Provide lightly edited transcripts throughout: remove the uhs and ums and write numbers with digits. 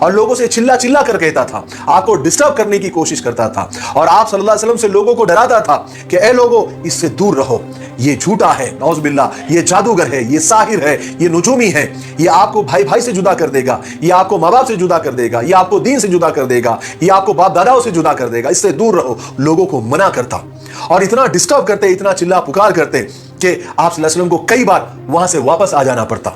اور لوگوں سے چلا چلا کر کہتا تھا, آپ کو ڈسٹرب کرنے کی کوشش کرتا تھا, اور آپ صلی اللہ علیہ وسلم سے لوگوں کو ڈراتا تھا کہ اے لوگوں اس سے دور رہو, یہ جھوٹا ہے, نعوذ باللہ, یہ جادوگر ہے, یہ ساحر ہے, یہ نجومی ہے, یہ آپ کو بھائی بھائی سے جدا کر دے گا, یہ آپ کو ماں باپ سے جدا کر دے گا, یہ آپ کو دین سے جدا کر دے گا, یہ آپ کو باپ داداؤں سے جدا کر دے گا, اس سے دور رہو. لوگوں کو منع کرتا اور اتنا ڈسٹرب کرتے, اتنا چلا پکار کرتے کہ آپ صلی اللہ علیہ وسلم کو کئی بار وہاں سے واپس آ جانا پڑتا.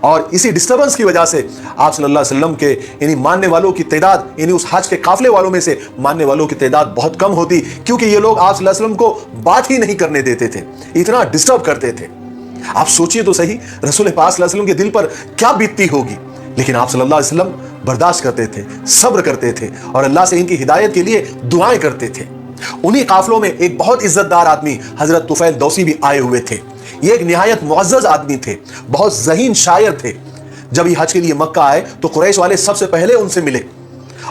اور اسی ڈسٹربنس کی وجہ سے آپ صلی اللہ علیہ وسلم کے یعنی ماننے والوں کی تعداد, یعنی اس حج کے قافلے والوں میں سے ماننے والوں کی تعداد بہت کم ہوتی, کیونکہ یہ لوگ آپ صلی اللہ علیہ وسلم کو بات ہی نہیں کرنے دیتے تھے, اتنا ڈسٹرب کرتے تھے. آپ سوچئے تو صحیح, رسول پاک صلی اللہ علیہ وسلم کے دل پر کیا بیتتی ہوگی, لیکن آپ صلی اللہ علیہ وسلم برداشت کرتے تھے, صبر کرتے تھے, اور اللہ سے ان کی ہدایت کے لیے دعائیں کرتے تھے. انہی قافلوں میں ایک بہت عزت دار آدمی حضرت طفیل دوسی بھی آئے ہوئے تھے. یہ ایک نہایت معزز آدمی تھے, بہت ذہین شاعر تھے. جب یہ حج کے لیے مکہ آئے تو قریش والے سب سے پہلے ان سے ملے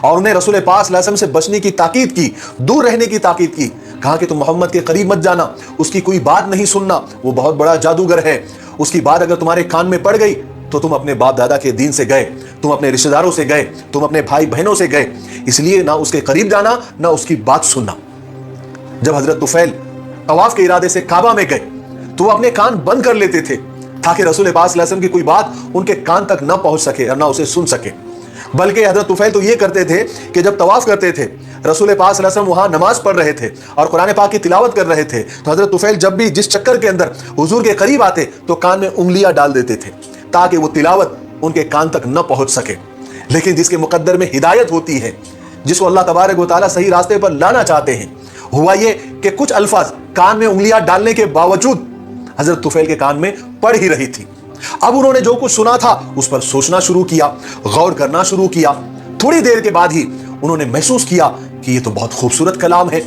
اور انہیں رسول پاک صلی اللہ علیہ وسلم سے بچنے کی تاکید کی, دور رہنے کی تاکید کی. کہا کہ تم محمد کے قریب مت جانا, اس کی کوئی بات نہیں سننا, وہ بہت بڑا جادوگر ہے, اس کی بات اگر تمہارے کان میں پڑ گئی تو تم اپنے باپ دادا کے دین سے گئے, تم اپنے رشتہ داروں سے گئے, تم اپنے بھائی بہنوں سے گئے, اس لیے نہ اس کے قریب جانا نہ اس کی بات سننا. جب حضرت طفیل طواف کے ارادے سے کعبہ میں گئے تو وہ اپنے کان بند کر لیتے تھے تاکہ رسول پاک صلی اللہ علیہ وسلم کی کوئی بات ان کے کان تک نہ پہنچ سکے اور نہ اسے سن سکے. بلکہ حضرت طفیل تو یہ کرتے تھے کہ جب طواف کرتے تھے, رسول پاک صلی اللہ علیہ وسلم وہاں نماز پڑھ رہے تھے اور قرآن پاک کی تلاوت کر رہے تھے, تو حضرت طفیل جب بھی جس چکر کے اندر حضور کے قریب آتے تو کان میں انگلیاں ڈال دیتے تھے تاکہ وہ تلاوت ان کے کان تک نہ پہنچ سکے. لیکن جس کے مقدر میں ہدایت ہوتی ہے, جس کو اللہ تبارک و تعالیٰ صحیح راستے پر لانا چاہتے ہیں, ہوا یہ کہ کچھ الفاظ کان میں انگلیاں ڈالنے کے باوجود حضرت طفیل کے کان میں پڑ ہی رہی تھی. اب انہوں نے جو کچھ سنا تھا اس پر سوچنا شروع کیا, غور کرنا شروع کیا. تھوڑی دیر کے بعد ہی انہوں نے محسوس کیا کہ یہ تو بہت خوبصورت کلام ہے.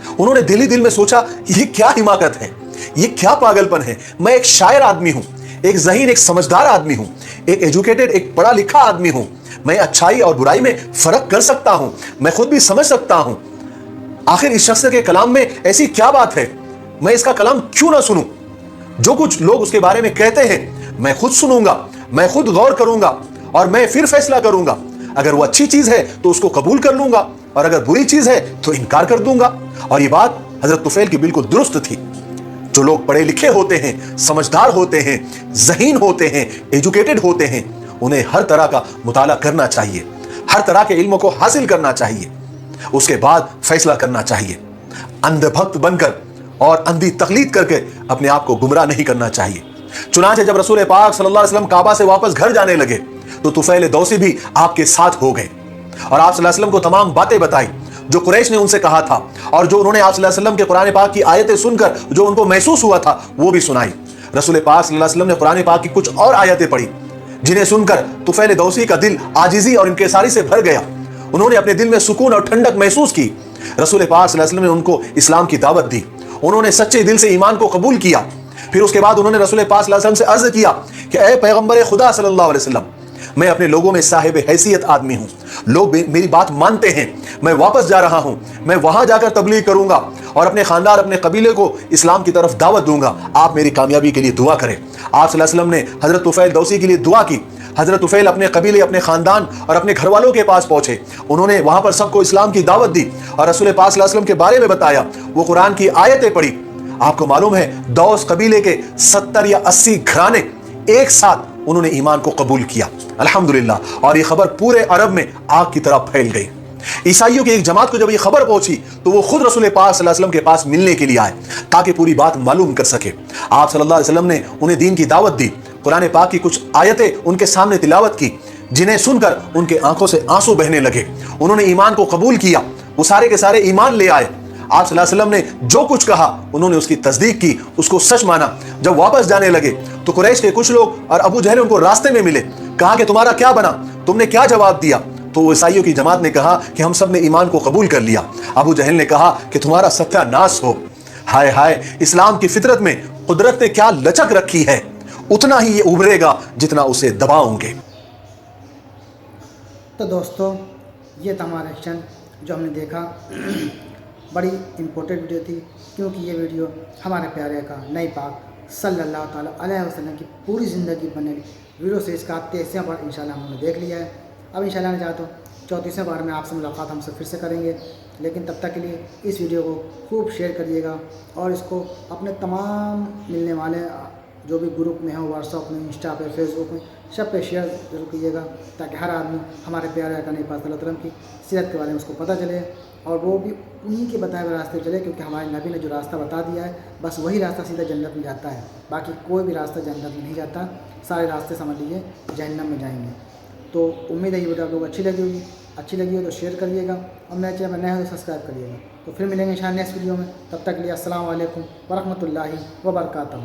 انہوں نے دل ہی دل میں سوچا یہ کیا حماقت ہے, یہ کیا پاگل پن ہے. میں ایک شاعر آدمی ہوں, ایک ذہین, ایک سمجھدار آدمی ہوں, ایک ایجوکیٹڈ, ایک پڑھا لکھا آدمی ہوں. میں اچھائی اور برائی میں فرق کر سکتا ہوں, میں خود بھی سمجھ سکتا ہوں. آخر اس شخص کے کلام میں ایسی کیا بات ہے, میں اس کا کلام کیوں نہ سنوں. جو کچھ لوگ اس کے بارے میں کہتے ہیں میں خود سنوں گا, میں خود غور کروں گا اور میں پھر فیصلہ کروں گا. اگر وہ اچھی چیز ہے تو اس کو قبول کر لوں گا اور اگر بری چیز ہے تو انکار کر دوں گا. اور یہ بات حضرت طفیل کی بالکل درست تھی. جو لوگ پڑھے لکھے ہوتے ہیں, سمجھدار ہوتے ہیں, ذہین ہوتے ہیں, ایجوکیٹڈ ہوتے ہیں, انہیں ہر طرح کا مطالعہ کرنا چاہیے, ہر طرح کے علم کو حاصل کرنا چاہیے, اس کے بعد فیصلہ کرنا چاہیے. اندھ بھکت بن کر اور اندھی تقلید کر کے اپنے آپ کو گمراہ نہیں کرنا چاہیے. چنانچہ جب رسول پاک صلی اللہ علیہ وسلم کعبہ سے واپس گھر جانے لگے تو طفیل دوسی بھی آپ کے ساتھ ہو گئے اور آپ صلی اللہ علیہ وسلم کو تمام باتیں بتائی جو قریش نے ان سے کہا تھا اور جو انہوں نے آپ صلی اللہ علیہ وسلم کے قرآن پاک کی آیتیں سن کر جو ان کو محسوس ہوا تھا وہ بھی سنائی. رسول پاک صلی اللہ علیہ وسلم نے قرآن پاک کی کچھ اور آیتیں پڑھی جنہیں سن کر طفیل دوسی کا دل عاجزی اور انکساری سے بھر گیا. انہوں نے اپنے دل میں سکون اور ٹھنڈک محسوس کی. رسول پاک صلی اللہ علیہ وسلم نے ان کو اسلام کی دعوت دی, انہوں نے سچے دل سے ایمان کو قبول کیا. پھر اس کے بعد انہوں نے رسول پاک صلی اللہ علیہ وسلم سے عرض کیا کہ اے پیغمبر خدا صلی اللہ علیہ وسلم, میں اپنے لوگوں میں صاحب حیثیت آدمی ہوں, لوگ میری بات مانتے ہیں, میں واپس جا رہا ہوں, میں وہاں جا کر تبلیغ کروں گا اور اپنے خاندان, اپنے قبیلے کو اسلام کی طرف دعوت دوں گا, آپ میری کامیابی کے لیے دعا کریں. آپ صلی اللہ علیہ وسلم نے حضرت طفیل دوسی کے لیے دعا کی. حضرت طفیل اپنے قبیلے, اپنے خاندان اور اپنے گھر والوں کے پاس پہنچے. انہوں نے وہاں پر سب کو اسلام کی دعوت دی اور رسول پاک صلی اللہ علیہ وسلم کے بارے میں بتایا. وہ قرآن کی آیتیں پڑھی. آپ کو معلوم ہے دوس قبیلے کے 70 یا 80 گھرانے ایک ساتھ انہوں نے ایمان کو قبول کیا الحمدللہ, اور یہ خبر پورے عرب میں آگ کی طرح پھیل گئی. عیسائیوں کی ایک جماعت کو جب یہ خبر پہنچی تو وہ خود رسول پاک صلی اللہ علیہ وسلم کے پاس ملنے کے لیے آئے تاکہ پوری بات معلوم کر سکے. آپ صلی اللہ علیہ وسلم نے انہیں دین کی دعوت دی, قرآن پاک کی کچھ آیتیں ان کے سامنے تلاوت کی جنہیں سن کر ان کے آنکھوں سے آنسو بہنے لگے. انہوں نے ایمان کو قبول کیا, وہ سارے کے سارے ایمان لے آئے. آپ صلی اللہ علیہ وسلم نے جو کچھ کہا انہوں نے اس کی تصدیق کی, اس کو سچ مانا. جب واپس جانے لگے تو قریش کے کچھ لوگ اور ابو جہل ان کو راستے میں ملے. کہا کہ تمہارا کیا بنا, تم نے کیا جواب دیا؟ تو وہ عیسائیوں کی جماعت نے کہا کہ ہم سب نے ایمان کو قبول کر لیا. ابو جہل نے کہا کہ تمہارا ستیہ ناش ہو, ہائے ہائے, اسلام کی فطرت میں قدرت نے کیا لچک رکھی ہے, اتنا ہی یہ ابھرے گا جتنا اسے دباؤں گے. تو دوستو یہ تھا ہمارا ایکشن جو ہم نے دیکھا. بڑی امپورٹنٹ ویڈیو تھی کیونکہ یہ ویڈیو ہمارے پیارے کا نئی پاک صلی اللہ تعالیٰ علیہ وسلم کی پوری زندگی بنے ویڈیو سے اس کا 23واں پارٹ انشاءاللہ ہم نے دیکھ لیا ہے. اب انشاءاللہ نے چاہا تو 34ویں بار میں آپ سے ملاقات ہم سے پھر سے کریں گے، لیکن تب تک کے لیے اس ویڈیو کو خوب شیئر کریے گا اور اس کو اپنے تمام ملنے والے جو بھی گروپ میں ہوں، واٹس ایپ میں، انسٹا پہ، فیس بک میں، سب پہ شیئر ضرور کیجیے گا تاکہ ہر آدمی ہمارے پیارے آقا نبی پاک صلی اللہ علیہ وسلم کی سیرت کے بارے میں اس کو پتہ چلے اور وہ بھی انہی کے بتائے ہوئے راستے چلے، کیونکہ ہمارے نبی نے جو راستہ بتا دیا ہے بس وہی راستہ سیدھا جنت میں جاتا ہے، باقی کوئی بھی راستہ جنت میں نہیں جاتا، سارے راستے سمجھ لیجیے جہنم میں جائیں گے۔ تو امید ہے یہ ویڈیو آپ لوگوں کو اچھی لگی ہو تو شیئر کریے گا اور میرے چینل میں نئے ہو تو سبسکرائب کریے گا۔ تو پھر ملیں گے انشاءاللہ نیکسٹ ویڈیو میں، تب تک کے لیے السلام علیکم ورحمۃ اللہ وبرکاتہ۔